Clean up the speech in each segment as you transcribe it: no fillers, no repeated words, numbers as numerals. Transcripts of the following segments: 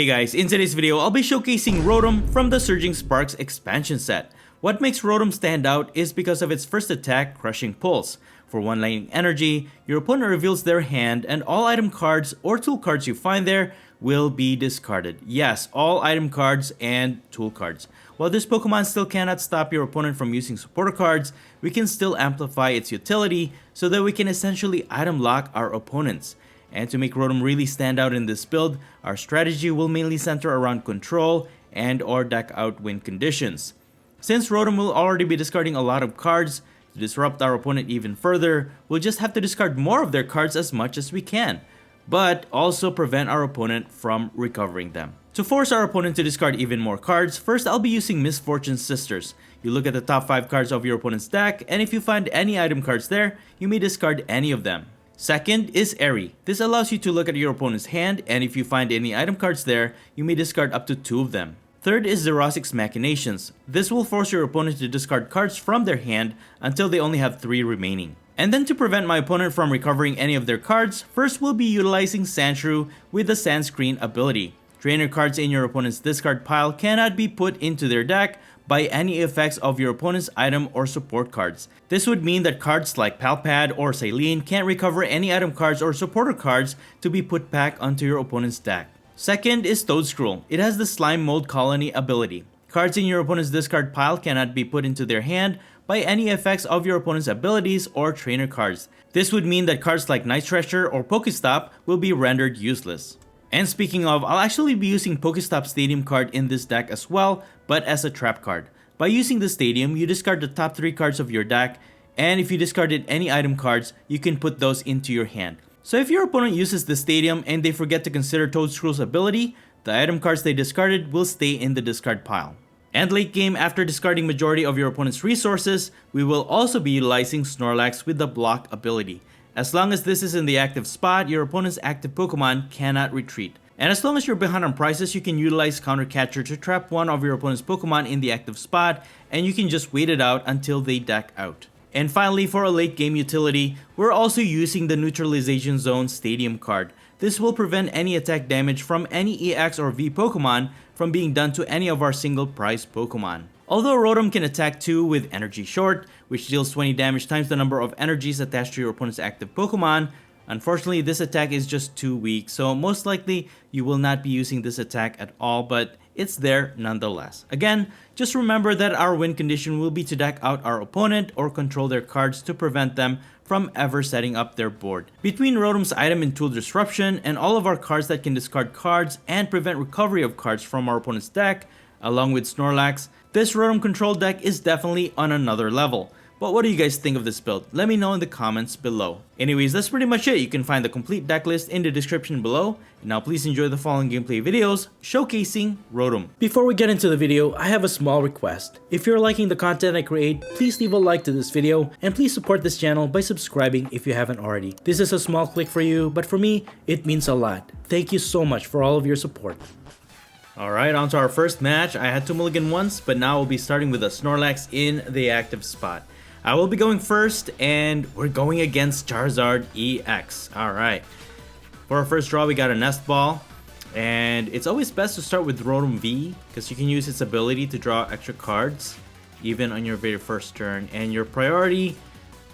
Hey guys, in today's video, I'll be showcasing Rotom from the Surging Sparks expansion set. What makes Rotom stand out is because of its first attack, Crushing Pulse. For one lightning energy, your opponent reveals their hand and all item cards or tool cards you find there will be discarded. Yes, all item cards and tool cards. While this Pokemon still cannot stop your opponent from using supporter cards, we can still amplify its utility so that we can essentially item lock our opponents. And to make Rotom really stand out in this build, our strategy will mainly center around control and or deck out win conditions. Since Rotom will already be discarding a lot of cards, to disrupt our opponent even further, we'll just have to discard more of their cards as much as we can, but also prevent our opponent from recovering them. To force our opponent to discard even more cards, first I'll be using Misfortune's Sisters. You look at the top 5 cards of your opponent's deck, and if you find any item cards there, you may discard any of them. Second is Airy. This allows you to look at your opponent's hand, and if you find any item cards there, you may discard up to 2 of them. Third is Xerosic's Machinations. This will force your opponent to discard cards from their hand until they only have 3 remaining. And then to prevent my opponent from recovering any of their cards, first we'll be utilizing Sandshrew with the Sandscreen ability. Trainer cards in your opponent's discard pile cannot be put into their deck by any effects of your opponent's item or support cards. This would mean that cards like Palpad or Saline can't recover any item cards or supporter cards to be put back onto your opponent's deck. Second is Toedscruel. It has the Slime Mold Colony ability. Cards in your opponent's discard pile cannot be put into their hand by any effects of your opponent's abilities or trainer cards. This would mean that cards like Night Treasure or Pokestop will be rendered useless. And speaking of, I'll actually be using Pokestop Stadium card in this deck as well, but as a trap card. By using the Stadium, you discard the top 3 cards of your deck, and if you discarded any item cards, you can put those into your hand. So if your opponent uses the Stadium and they forget to consider Toedscruel's ability, the item cards they discarded will stay in the discard pile. And late game, after discarding majority of your opponent's resources, we will also be utilizing Snorlax with the Block ability. As long as this is in the active spot, your opponent's active Pokemon cannot retreat. And as long as you're behind on prices, you can utilize Counter Catcher to trap one of your opponent's Pokemon in the active spot, and you can just wait it out until they deck out. And finally, for a late game utility, we're also using the Neutralization Zone Stadium card. This will prevent any attack damage from any EX or V Pokemon from being done to any of our single prize Pokemon. Although Rotom can attack 2 with Energy Short, which deals 20 damage times the number of energies attached to your opponent's active Pokemon, unfortunately this attack is just too weak, so most likely you will not be using this attack at all, but it's there nonetheless. Again, just remember that our win condition will be to deck out our opponent or control their cards to prevent them from ever setting up their board. Between Rotom's item and tool disruption and all of our cards that can discard cards and prevent recovery of cards from our opponent's deck, along with Snorlax, this Rotom control deck is definitely on another level. But what do you guys think of this build? Let me know in the comments below. Anyways, that's pretty much it. You can find the complete deck list in the description below. Now please enjoy the following gameplay videos showcasing Rotom. Before we get into the video, I have a small request. If you're liking the content I create, please leave a like to this video and please support this channel by subscribing if you haven't already. This is a small click for you, but for me, it means a lot. Thank you so much for all of your support. Alright, on to our first match. I had to mulligan once, but now we'll be starting with a Snorlax in the active spot. I will be going first, and we're going against Charizard EX. Alright. For our first draw, we got a Nest Ball. And it's always best to start with Rotom V, because you can use its ability to draw extra cards, even on your very first turn. And your priority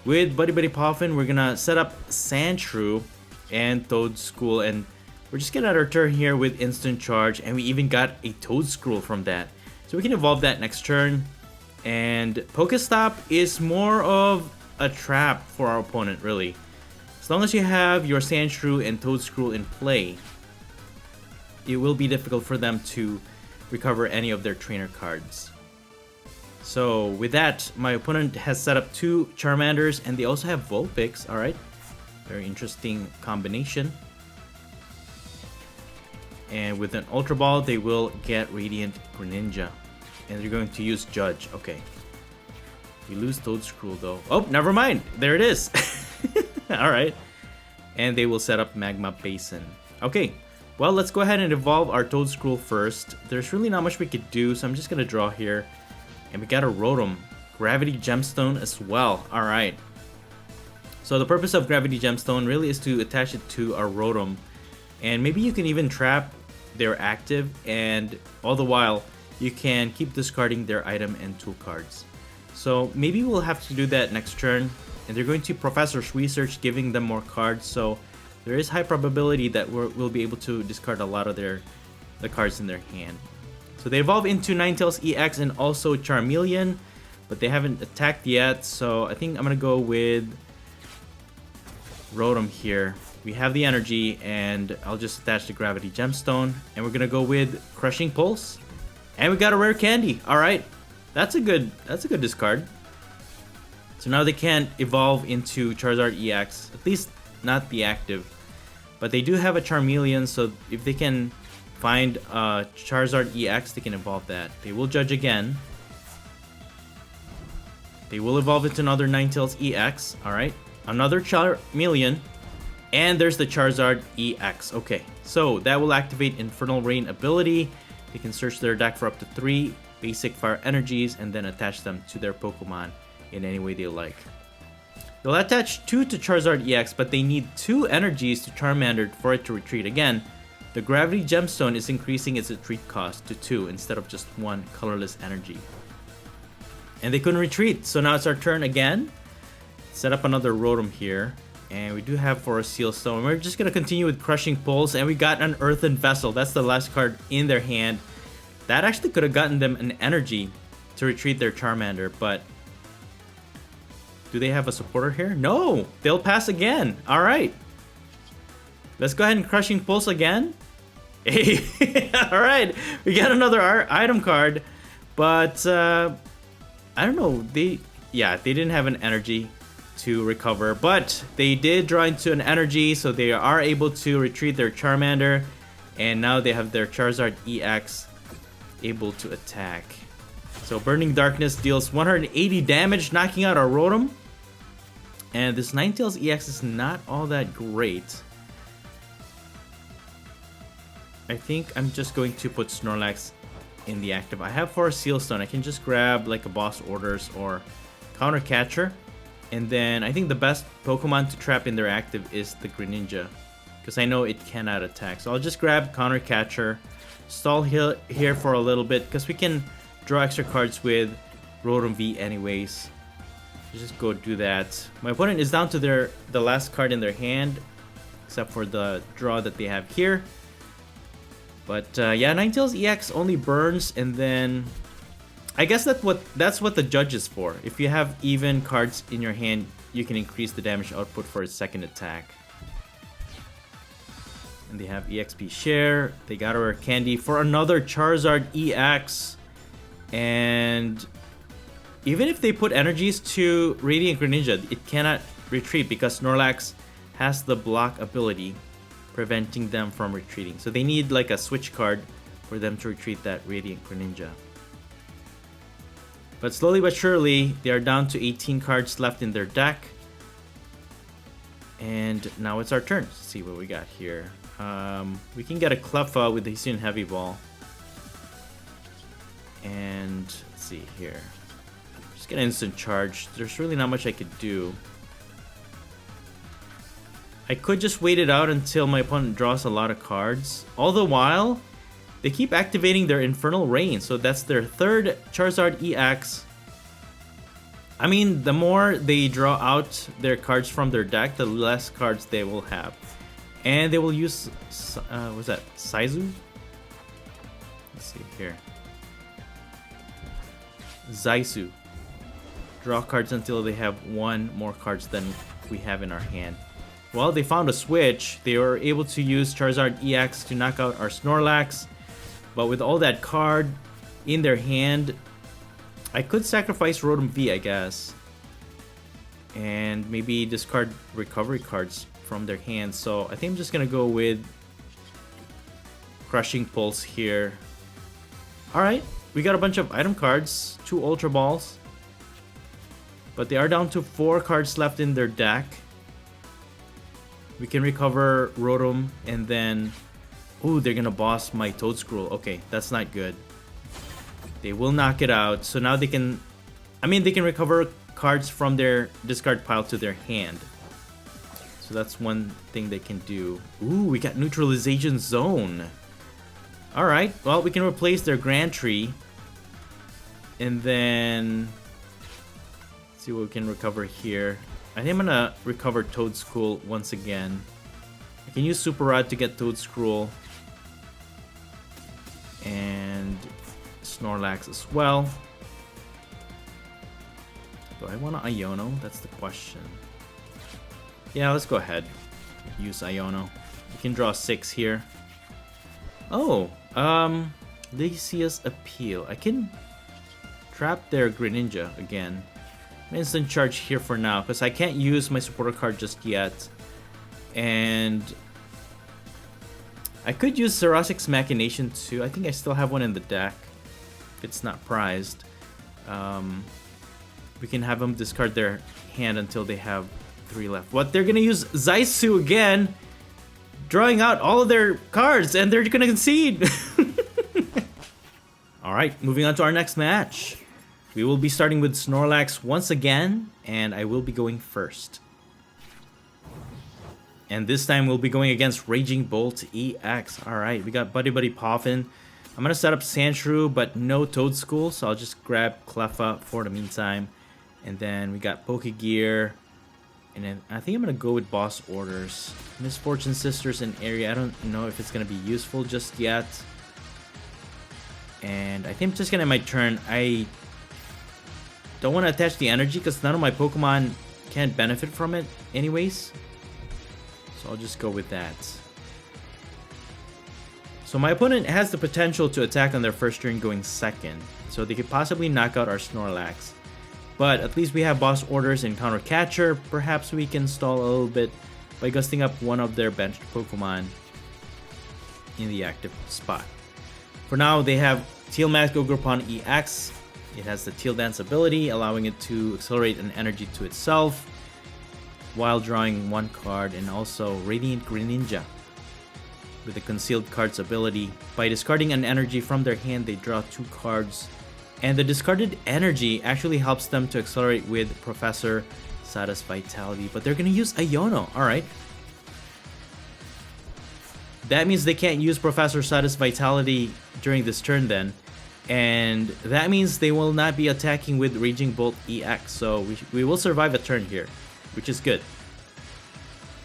with Buddy Buddy Poffin, we're gonna set up Sandshrew and Toedscruel, and we're just getting out our turn here with Instant Charge, and we even got a Toedscruel from that. So we can evolve that next turn. And Pokestop is more of a trap for our opponent, really. As long as you have your Sandshrew and Toedscruel in play, it will be difficult for them to recover any of their trainer cards. So with that, my opponent has set up 2 Charmanders, and they also have Vulpix. Alright, very interesting combination. And with an Ultra Ball, they will get Radiant Greninja. And they're going to use Judge. Okay. We lose Toedscruel though. Oh, never mind. There it is. Alright. And they will set up Magma Basin. Okay. Well, let's go ahead and evolve our Toedscruel first. There's really not much we could do, so I'm just going to draw here. And we got a Rotom. Gravity Gemstone as well. Alright. So the purpose of Gravity Gemstone really is to attach it to our Rotom. And maybe you can even trap they're active, and all the while you can keep discarding their item and tool cards. So maybe we'll have to do that next turn, and they're going to Professor's Research, giving them more cards, so there is high probability that we'll be able to discard a lot of the cards in their hand. So they evolve into Ninetales EX and also Charmeleon, but they haven't attacked yet, so I think I'm gonna go with Rotom here. We have the energy, and I'll just attach the Gravity Gemstone, and we're gonna go with Crushing Pulse, and we got a rare candy. All right, that's a good discard. So now they can't evolve into Charizard EX, at least not the active, but they do have a Charmeleon, so if they can find Charizard EX, they can evolve that. They will judge again. They will evolve into another Ninetales EX. All right, another Charmeleon. And there's the Charizard EX. Okay, so that will activate Infernal Rain ability. They can search their deck for up to 3 basic fire energies and then attach them to their Pokemon in any way they like. They'll attach 2 to Charizard EX, but they need 2 energies to Charmander for it to retreat. Again, the Gravity Gemstone is increasing its retreat cost to 2 instead of just 1 colorless energy. And they couldn't retreat, so now it's our turn again. Set up another Rotom here. And we do have for a Seal Stone. We're just going to continue with Crushing Pulse. And we got an Earthen Vessel. That's the last card in their hand. That actually could have gotten them an energy to retreat their Charmander. But do they have a supporter here? No! They'll pass again. Alright. Let's go ahead and Crushing Pulse again. Hey, alright. We got another item card. But, I don't know. They didn't have an energy to recover, but they did draw into an energy, so they are able to retreat their Charmander, and now they have their Charizard EX able to attack. So Burning Darkness deals 180 damage, knocking out our Rotom, and this Ninetales EX is not all that great. I think I'm just going to put Snorlax in the active. I have for a Seal Stone, I can just grab like a Boss Orders or Counter Catcher. And then I think the best Pokemon to trap in their active is the Greninja, because I know it cannot attack. So I'll just grab Counter Catcher, stall here for a little bit, because we can draw extra cards with Rotom V anyways. Just go do that. My opponent is down to the last card in their hand, except for the draw that they have here. But yeah, Ninetales EX only burns, and then I guess that's what the judge is for. If you have even cards in your hand, you can increase the damage output for its second attack. And they have EXP share. They got a rare candy for another Charizard EX. And even if they put energies to Radiant Greninja, it cannot retreat because Snorlax has the block ability, preventing them from retreating. So they need like a switch card for them to retreat that Radiant Greninja. But slowly but surely, they are down to 18 cards left in their deck. And now it's our turn. Let's see what we got here. We can get a Cleffa with the Hisuian Heavy Ball. And let's see here. Just get an instant charge. There's really not much I could do. I could just wait it out until my opponent draws a lot of cards. All the while, they keep activating their Infernal Rain, so that's their third Charizard EX. I mean, the more they draw out their cards from their deck, the less cards they will have. And they will use, what's that, Saizu? Let's see here. Zaisu. Draw cards until they have 1 more cards than we have in our hand. Well, they found a switch. They were able to use Charizard EX to knock out our Snorlax. But with all that card in their hand, I could sacrifice Rotom V, I guess. And maybe discard recovery cards from their hands. So I think I'm just going to go with Crushing Pulse here. Alright, we got a bunch of item cards, 2 Ultra Balls. But they are down to 4 cards left in their deck. We can recover Rotom and then... Ooh, they're gonna boss my Toedscruel. Okay, that's not good. They will knock it out. So now they can... I mean, they can recover cards from their discard pile to their hand. So that's one thing they can do. Ooh, we got Neutralization Zone. Alright, well, we can replace their Grand Tree. And then... let's see what we can recover here. I think I'm gonna recover Toedscool once again. I can use Super Rod to get Toedscool. And Snorlax as well. Do I want to Iono? That's the question. Yeah, let's go ahead. Use Iono. We can draw 6 here. Oh, Legacious Appeal. I can trap their Greninja again. Instant charge here for now, because I can't use my supporter card just yet. And I could use Sarosic's Machination too. I think I still have one in the deck. If it's not prized. We can have them discard their hand until they have 3 left. What? They're gonna use Zaisu again, drawing out all of their cards, and they're gonna concede. Alright, moving on to our next match. We will be starting with Snorlax once again, and I will be going first. And this time we'll be going against Raging Bolt EX. Alright, we got Buddy Buddy Poffin. I'm gonna set up Sandshrew, but no Toedscool, so I'll just grab Cleffa for the meantime. And then we got Pokegear. And then I think I'm gonna go with Boss Orders. Misfortune Sisters in area. I don't know if it's gonna be useful just yet. And I think I'm just gonna end my turn. I don't want to attach the energy because none of my Pokemon can benefit from it anyways. So I'll just go with that. So my opponent has the potential to attack on their first turn going second. So they could possibly knock out our Snorlax. But at least we have Boss Orders and Counter Catcher. Perhaps we can stall a little bit by gusting up one of their benched Pokemon in the active spot. For now, they have Teal Mask Ogerpon EX. It has the Teal Dance ability, allowing it to accelerate an energy to itself while drawing 1 card, and also Radiant Greninja with the Concealed Cards ability. By discarding an energy from their hand, they draw 2 cards. And the discarded energy actually helps them to accelerate with Professor Sada's Vitality. But they're going to use Iono. Alright. That means they can't use Professor Sada's Vitality during this turn then. And that means they will not be attacking with Raging Bolt EX. So we will survive a turn here, which is good.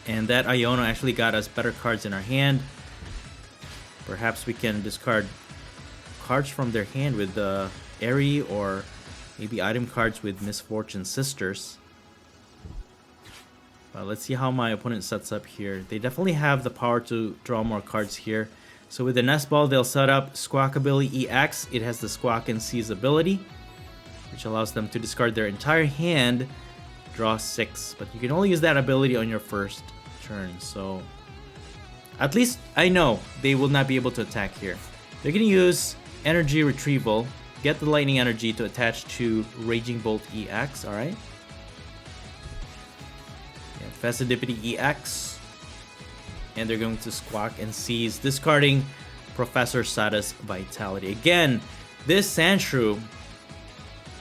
And that Iono actually got us better cards in our hand. Perhaps we can discard cards from their hand with the Airy, or maybe item cards with Misfortune Sisters. Let's see how my opponent sets up here. They definitely have the power to draw more cards here. So with the Nest Ball, they'll set up Squawkabilly EX. It has the Squawk and Seize ability, which allows them to discard their entire hand, draw 6. But you can only use that ability on your first turn. So at least I know they will not be able to attack here. They're going to use Energy Retrieval, get the Lightning Energy to attach to Raging Bolt EX, alright? Facility EX. And they're going to Squawk and Seize, discarding Professor Sada's Vitality. Again, this Sandshrew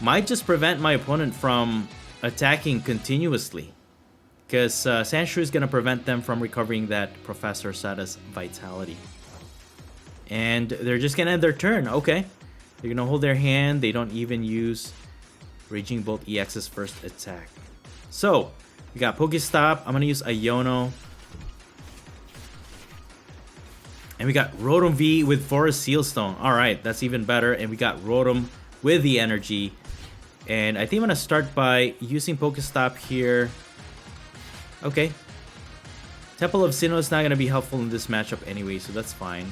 might just prevent my opponent from attacking continuously, because Sandshrew is going to prevent them from recovering that Professor Sada's Vitality. And they're just going to end their turn. Okay. They're going to hold their hand. They don't even use Raging Bolt EX's first attack. So, we got Pokestop. I'm going to use Iono. And we got Rotom V with Forest Sealstone. Alright, that's even better. And we got Rotom with the energy. And I think I'm going to start by using Pokestop here. Okay. Temple of Sinnoh is not going to be helpful in this matchup anyway, so that's fine.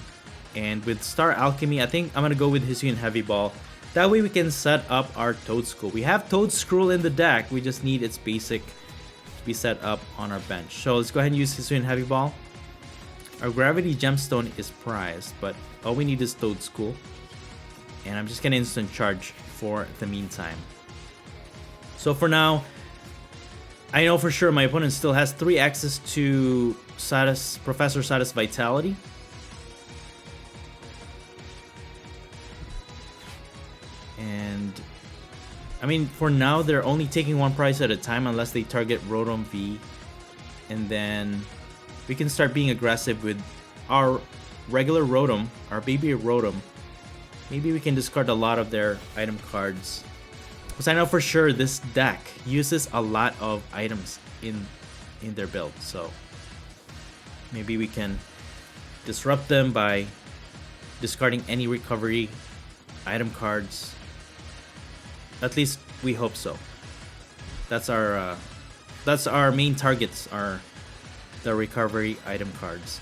And with Star Alchemy, I think I'm going to go with Hisuian Heavy Ball. That way we can set up our Toedscool. We have Toedscruel in the deck. We just need its basic to be set up on our bench. So let's go ahead and use Hisuian Heavy Ball. Our Gravity Gemstone is prized, but all we need is Toedscool. And I'm just going to instant charge for the meantime. So for now, I know for sure my opponent still has 3 access to Professor Sada's Vitality. And I mean, for now, they're only taking 1 prize at a time unless they target Rotom V. And then we can start being aggressive with our regular Rotom, our baby Rotom, maybe we can discard a lot of their item cards. Because I know for sure this deck uses a lot of items in their build, so maybe we can disrupt them by discarding any recovery item cards. At least we hope so. That's our main targets, are the recovery item cards.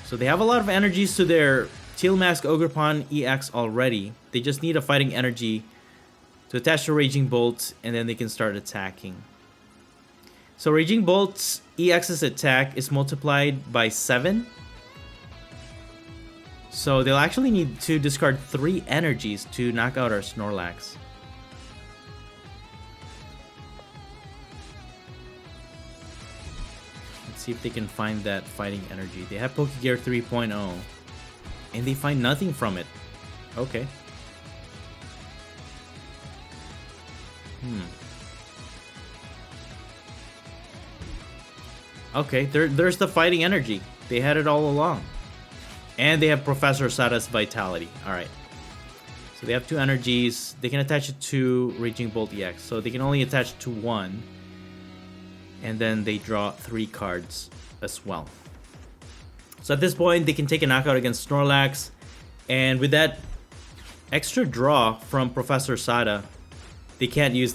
So they have a lot of energies to their Teal Mask Ogerpon EX already. They just need a fighting energy to attach to Raging Bolt, and then they can start attacking. So Raging Bolt's EX's attack is multiplied by 7. So they'll actually need to discard 3 energies to knock out our Snorlax. Let's see if they can find that fighting energy. They have Pokegear 3.0 and they find nothing from it. Okay. Okay, there's the fighting energy. They had it all along. And they have Professor Sada's Vitality. Alright. So they have 2 energies. They can attach it to Raging Bolt EX. So they can only attach to 1. And then they draw 3 cards as well. So at this point, they can take a knockout against Snorlax. And with that extra draw from Professor Sada, they can't use...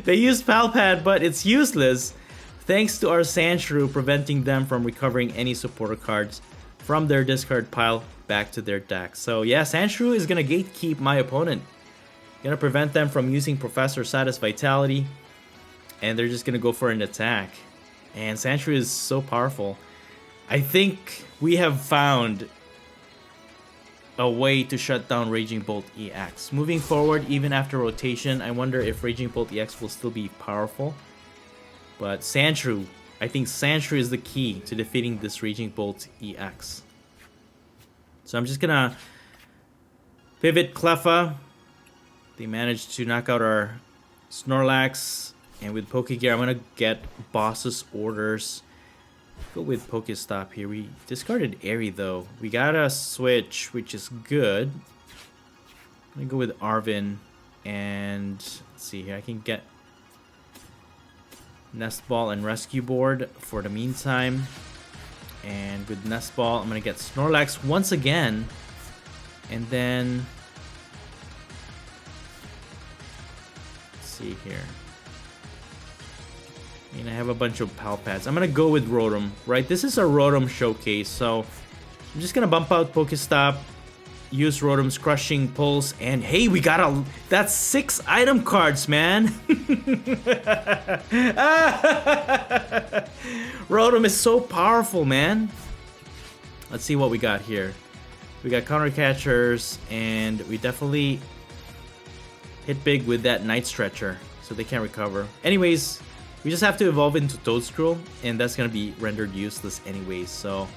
They use Palpad, but it's useless thanks to our Sandshrew preventing them from recovering any supporter cards from their discard pile back to their deck. So yeah, Sandshrew is going to gatekeep my opponent. Going to prevent them from using Professor Sada's Vitality. And they're just going to go for an attack. And Sandshrew is so powerful. I think we have found a way to shut down Raging Bolt EX. Moving forward, even after rotation, I wonder if Raging Bolt EX will still be powerful. But Sandshrew, I think Sandshrew is the key to defeating this Raging Bolt EX. So I'm just gonna pivot Cleffa. They managed to knock out our Snorlax. And with Pokegear, I'm gonna get Boss's Orders. Go with Pokestop here. We discarded Airy though. We got a switch, which is good. I'm gonna go with Arvin. And let's see here. I can get Nest Ball and Rescue Board for the meantime. And with Nest Ball, I'm gonna get Snorlax once again. And then let's see here. And I have a bunch of Palpads. I'm gonna go with Rotom, right? This is a Rotom showcase, so I'm just gonna bump out Pokestop, use Rotom's Crushing Pulse, and hey, we got that's 6 item cards, man. Rotom is so powerful, man. Let's see what we got here. We got counter catchers, and we definitely hit big with that Night Stretcher, so they can't recover. Anyways, we just have to evolve into Toedscruel, and that's gonna be rendered useless anyways, so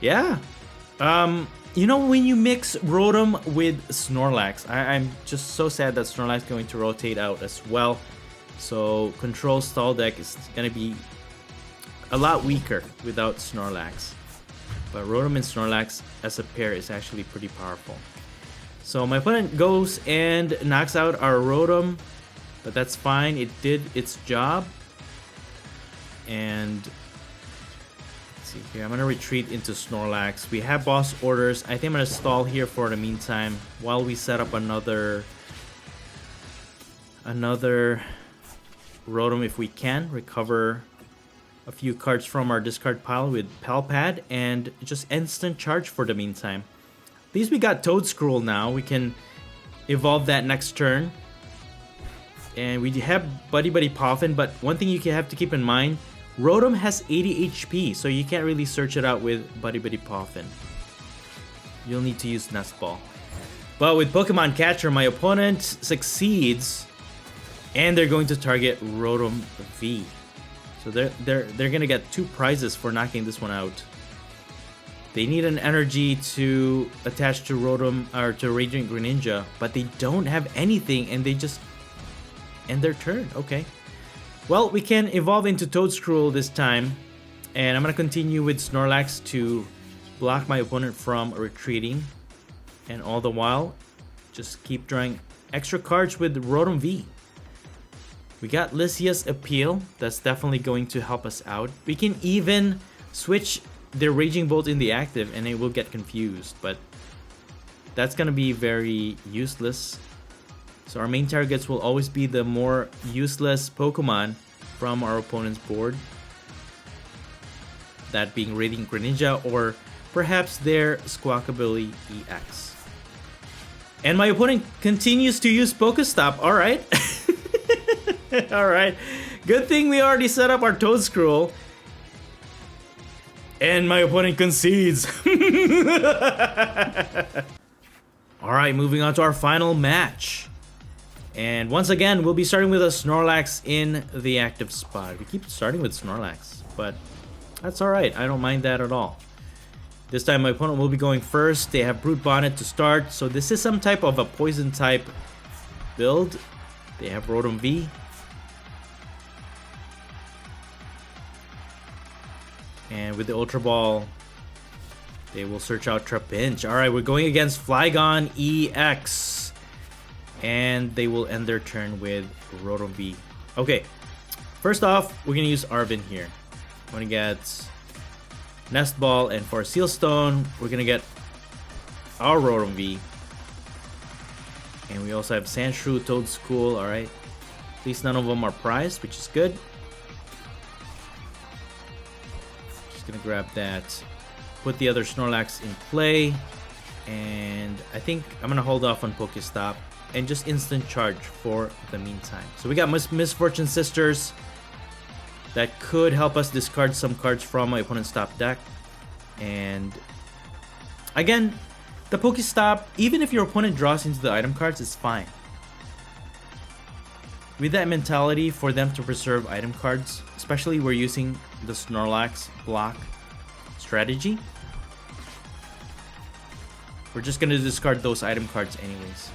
yeah. You know, when you mix Rotom with Snorlax, I'm just so sad that Snorlax is going to rotate out as well. So Control Stall deck is gonna be a lot weaker without Snorlax. But Rotom and Snorlax as a pair is actually pretty powerful. So my opponent goes and knocks out our Rotom, but that's fine, it did its job. And let's see here, I'm gonna retreat into Snorlax. We have Boss Orders. I think I'm gonna stall here for the meantime while we set up another Rotom if we can. Recover a few cards from our discard pile with Palpad and just instant charge for the meantime. At least we got Toedscruel now. We can evolve that next turn. And we have Buddy Buddy Poffin, but one thing you have to keep in mind, Rotom has 80 HP, so you can't really search it out with Buddy Buddy Poffin. You'll need to use Nest Ball. But with Pokemon Catcher, my opponent succeeds, and they're going to target Rotom V. So they're gonna get 2 prizes for knocking this one out. They need an energy to attach to Rotom or to Raging Greninja, but they don't have anything, and they just end their turn. Okay. Well, we can evolve into Toedscruel this time. And I'm gonna continue with Snorlax to block my opponent from retreating. And all the while, just keep drawing extra cards with Rotom V. We got Lysia's Appeal. That's definitely going to help us out. We can even switch the Raging Bolt in the active and it will get confused. But that's gonna be very useless. So our main targets will always be the more useless Pokemon from our opponent's board. That being Radiant Greninja or perhaps their Squawkabilly EX. And my opponent continues to use Pokestop. Alright. Alright. Good thing we already set up our Toedscruel. And my opponent concedes. Alright, moving on to our final match. And once again, we'll be starting with a Snorlax in the active spot. We keep starting with Snorlax, but that's alright. I don't mind that at all. This time my opponent will be going first. They have Brute Bonnet to start, so this is some type of a poison type build. They have Rotom V. And with the Ultra Ball, they will search out Trapinch. Alright, we're going against Flygon EX. And they will end their turn with Rotom V. Okay, first off, we're going to use Arven here. We're going to get Nest Ball, and for Seal Stone, we're going to get our Rotom V. And we also have Sandshrew, Toedscool, alright. At least none of them are prized, which is good. Just going to grab that. Put the other Snorlax in play. And I think I'm going to hold off on Pokestop and just instant charge for the meantime. So we got Misfortune Sisters that could help us discard some cards from my opponent's top deck. And again, the Pokestop, even if your opponent draws into the item cards, is fine. With that mentality for them to preserve item cards, especially we're using the Snorlax block strategy, we're just going to discard those item cards anyways.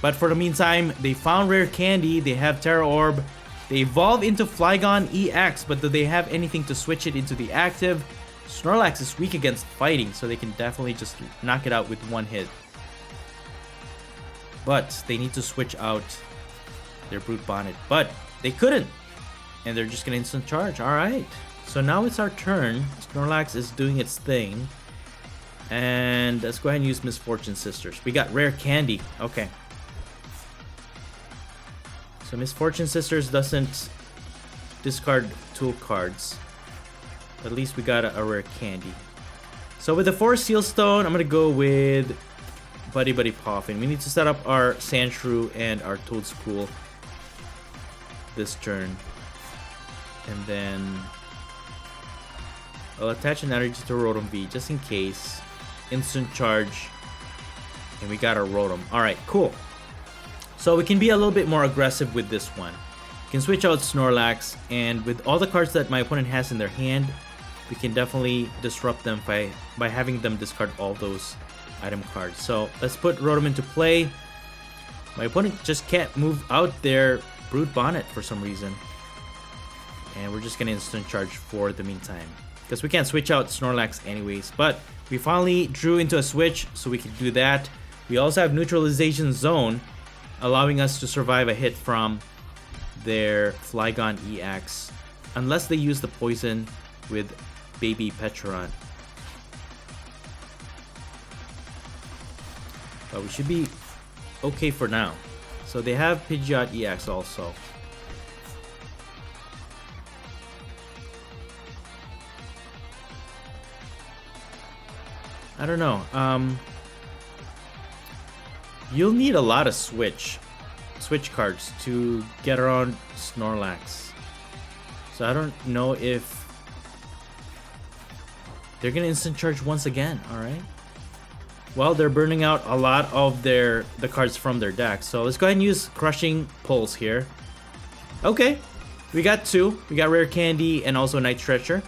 But for the meantime, they found Rare Candy, they have Terra Orb, they evolve into Flygon EX, but do they have anything to switch it into the active? Snorlax is weak against fighting, so they can definitely just knock it out with one hit. But they need to switch out their Brute Bonnet, but they couldn't. And they're just gonna instant charge, alright. So now it's our turn, Snorlax is doing its thing. And let's go ahead and use Misfortune Sisters. We got Rare Candy, okay. So Misfortune Sisters doesn't discard tool cards. At least we got a Rare Candy. So with the 4 Seal Stone, I'm going to go with Buddy Buddy Poffin. We need to set up our Sandshrew and our Toedscool this turn. And then I'll attach an energy to Rotom V just in case. Instant charge. And we got our Rotom. Alright, cool. So we can be a little bit more aggressive with this one. We can switch out Snorlax, and with all the cards that my opponent has in their hand, we can definitely disrupt them by having them discard all those item cards. So let's put Rotom into play. My opponent just can't move out their Brute Bonnet for some reason. And we're just going to instant charge for the meantime, because we can't switch out Snorlax anyways. But we finally drew into a switch, so we can do that. We also have Neutralization Zone, allowing us to survive a hit from their Flygon EX, unless they use the poison with Baby Petron. But we should be okay for now. So they have Pidgeot EX also. I don't know. You'll need a lot of switch cards to get around Snorlax. So I don't know if they're gonna instant charge once again. Alright. Well, they're burning out a lot of the cards from their deck. So let's go ahead and use Crushing Pulse here. Okay. We got 2. We got Rare Candy and also Night Stretcher.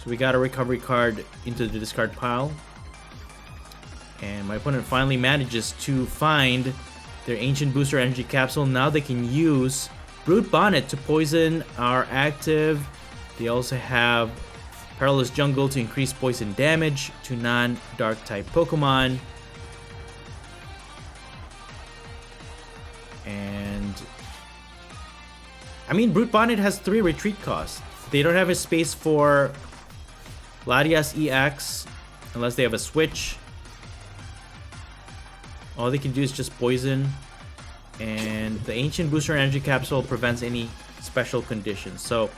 So we got a recovery card into the discard pile. And my opponent finally manages to find their Ancient Booster Energy Capsule. Now they can use Brute Bonnet to poison our active. They also have Perilous Jungle to increase poison damage to non-dark type Pokemon. And I mean, Brute Bonnet has 3 retreat costs. They don't have a space for Latias EX unless they have a switch. All they can do is just poison. And the Ancient Booster Energy Capsule prevents any special conditions. So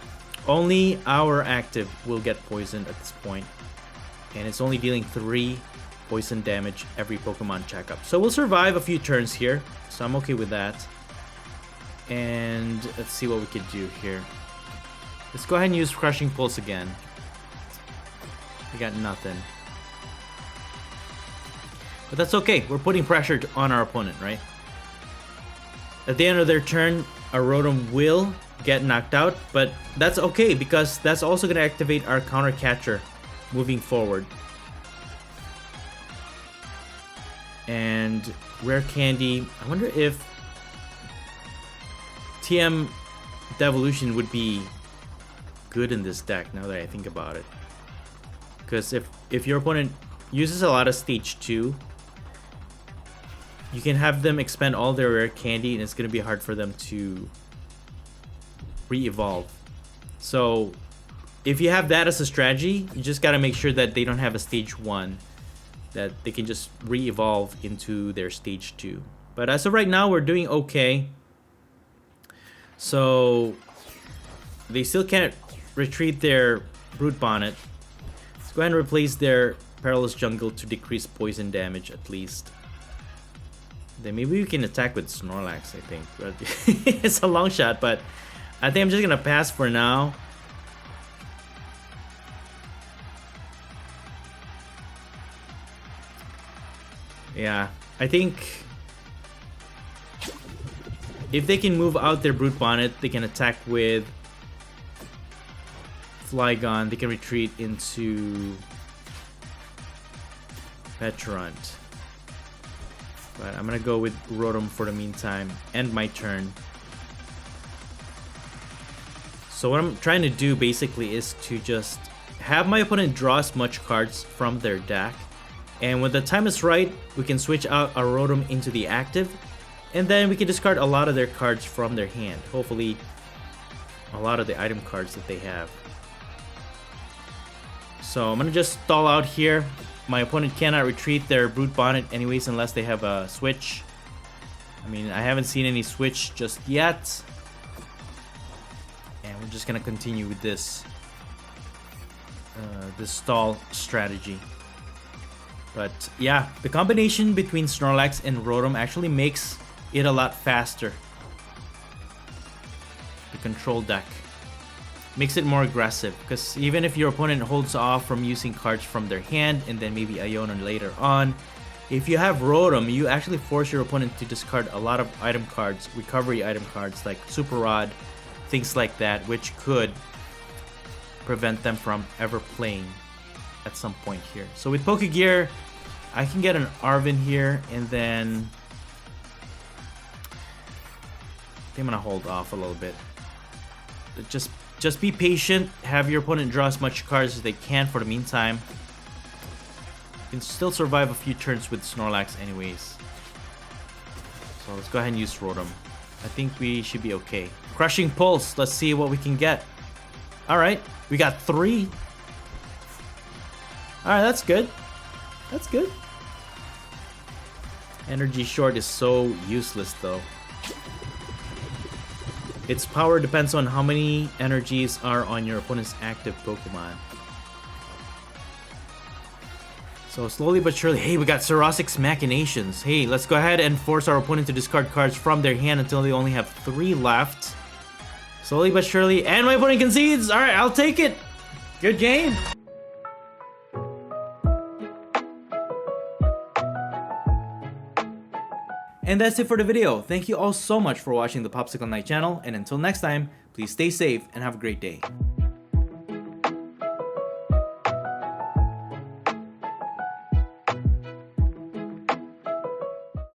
only our active will get poisoned at this point. And it's only dealing 3 poison damage every Pokemon checkup. So we'll survive a few turns here. So I'm okay with that. And let's see what we could do here. Let's go ahead and use Crushing Pulse again. We got nothing. But that's okay. We're putting pressure on our opponent, right? At the end of their turn, our Rotom will get knocked out, but that's okay because that's also going to activate our counter catcher moving forward. And Rare Candy, I wonder if TM Devolution would be good in this deck now that I think about it. Because if your opponent uses a lot of stage 2, you can have them expend all their Rare Candy and it's going to be hard for them to re-evolve. So if you have that as a strategy, you just got to make sure that they don't have a stage 1, that they can just re-evolve into their stage 2. But as of right now, we're doing okay. So they still can't retreat their Brute Bonnet. Let's go ahead and replace their Perilous Jungle to decrease poison damage at least. Then maybe we can attack with Snorlax, I think. But it's a long shot, but I think I'm just gonna pass for now. Yeah, I think if they can move out their Brute Bonnet, they can attack with Flygon. They can retreat into Petrant. But I'm gonna go with Rotom for the meantime. End my turn. So what I'm trying to do basically is to just have my opponent draw as much cards from their deck. And when the time is right, we can switch out our Rotom into the active. And then we can discard a lot of their cards from their hand. Hopefully, a lot of the item cards that they have. So I'm gonna just stall out here. My opponent cannot retreat their Brute Bonnet anyways unless they have a switch. I mean, I haven't seen any switch just yet. And we're just gonna continue with this stall strategy. But yeah, the combination between Snorlax and Rotom actually makes it a lot faster. The control deck makes it more aggressive, because even if your opponent holds off from using cards from their hand and then maybe Iona later on, if you have Rotom, you actually force your opponent to discard a lot of item cards, recovery item cards like Super Rod, things like that, which could prevent them from ever playing at some point here. So with Pokegear, I can get an Arven here, and then I think I'm gonna hold off a little bit. Just be patient, have your opponent draw as much cards as they can for the meantime. You can still survive a few turns with Snorlax anyways. So let's go ahead and use Rotom. I think we should be okay. Crushing Pulse, let's see what we can get. Alright, we got 3. Alright, that's good. That's good. Energy Short is so useless though. Its power depends on how many energies are on your opponent's active Pokemon. So slowly but surely, hey, we got Cirrhotic's Machinations. Hey, let's go ahead and force our opponent to discard cards from their hand until they only have 3 left. Slowly but surely, and my opponent concedes! Alright, I'll take it! Good game! And that's it for the video. Thank you all so much for watching the Popsicleknight channel, and until next time, please stay safe and have a great day.